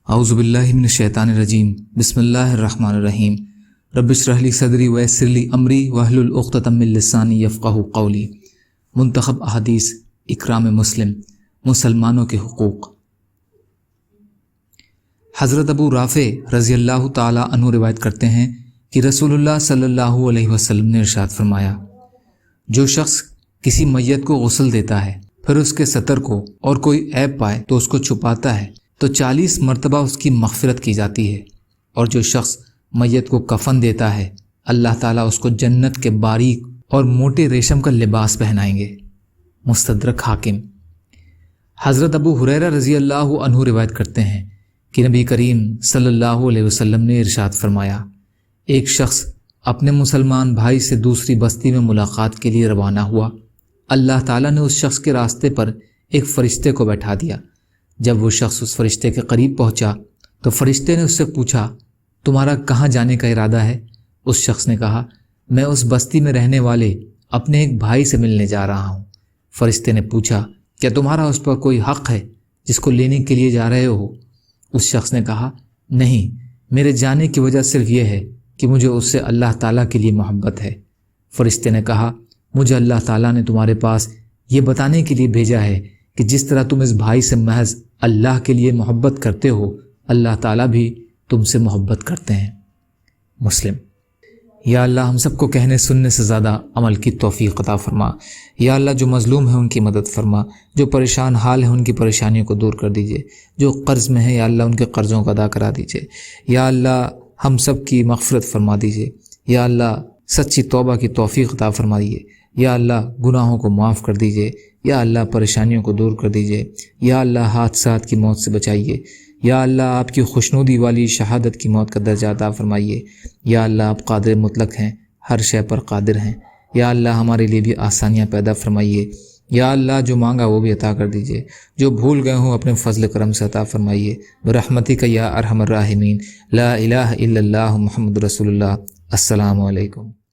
اعوذ باللہ من الشیطان الرجیم بسم اللہ الرحمن الرحیم رب اشرح لی صدری ویسر لی امری واحلل عقدۃ من لسانی یفقہوا قولی۔ منتخب احادیث اکرام مسلم، مسلمانوں کے حقوق۔ حضرت ابو رافع رضی اللہ تعالی عنہ روایت کرتے ہیں کہ رسول اللہ صلی اللہ علیہ وسلم نے ارشاد فرمایا، جو شخص کسی میت کو غسل دیتا ہے پھر اس کے ستر کو اور کوئی عیب پائے تو اس کو چھپاتا ہے تو 40 مرتبہ اس کی مغفرت کی جاتی ہے، اور جو شخص میت کو کفن دیتا ہے اللہ تعالیٰ اس کو جنت کے باریک اور موٹے ریشم کا لباس پہنائیں گے۔ مستدرک حاکم۔ حضرت ابو ہریرہ رضی اللہ عنہ روایت کرتے ہیں کہ نبی کریم صلی اللہ علیہ وسلم نے ارشاد فرمایا، ایک شخص اپنے مسلمان بھائی سے دوسری بستی میں ملاقات کے لیے روانہ ہوا۔ اللہ تعالیٰ نے اس شخص کے راستے پر ایک فرشتے کو بیٹھا دیا۔ جب وہ شخص اس فرشتے کے قریب پہنچا تو فرشتے نے اس سے پوچھا، تمہارا کہاں جانے کا ارادہ ہے؟ اس شخص نے کہا، میں اس بستی میں رہنے والے اپنے ایک بھائی سے ملنے جا رہا ہوں۔ فرشتے نے پوچھا، کیا تمہارا اس پر کوئی حق ہے جس کو لینے کے لیے جا رہے ہو؟ اس شخص نے کہا، نہیں، میرے جانے کی وجہ صرف یہ ہے کہ مجھے اس سے اللہ تعالیٰ کے لیے محبت ہے۔ فرشتے نے کہا، مجھے اللہ تعالیٰ نے تمہارے پاس یہ بتانے کے لیے بھیجا ہے کہ جس طرح تم اس بھائی سے محض اللہ کے لیے محبت کرتے ہو، اللہ تعالیٰ بھی تم سے محبت کرتے ہیں۔ مسلم۔ یا اللہ ہم سب کو کہنے سننے سے زیادہ عمل کی توفیق عطا فرما۔ یا اللہ جو مظلوم ہیں ان کی مدد فرما، جو پریشان حال ہیں ان کی پریشانیوں کو دور کر دیجئے، جو قرض میں ہیں یا اللہ ان کے قرضوں کو ادا کرا دیجئے۔ یا اللہ ہم سب کی مغفرت فرما دیجئے۔ یا اللہ سچی توبہ کی توفیق عطا فرمائیے۔ یا اللہ گناہوں کو معاف کر دیجئے۔ یا اللہ پریشانیوں کو دور کر دیجئے۔ یا اللہ حادثات کی موت سے بچائیے۔ یا اللہ آپ کی خوشنودی والی شہادت کی موت کا درجہ عطا فرمائیے۔ یا اللہ آپ قادر مطلق ہیں، ہر شے پر قادر ہیں۔ یا اللہ ہمارے لیے بھی آسانیاں پیدا فرمائیے۔ یا اللہ جو مانگا وہ بھی عطا کر دیجئے، جو بھول گئے ہوں اپنے فضل کرم سے عطا فرمائیے۔ برحمتک یا ارحم الراحمین۔ لا الہ الا اللہ محمد رسول اللہ۔ السلام علیکم۔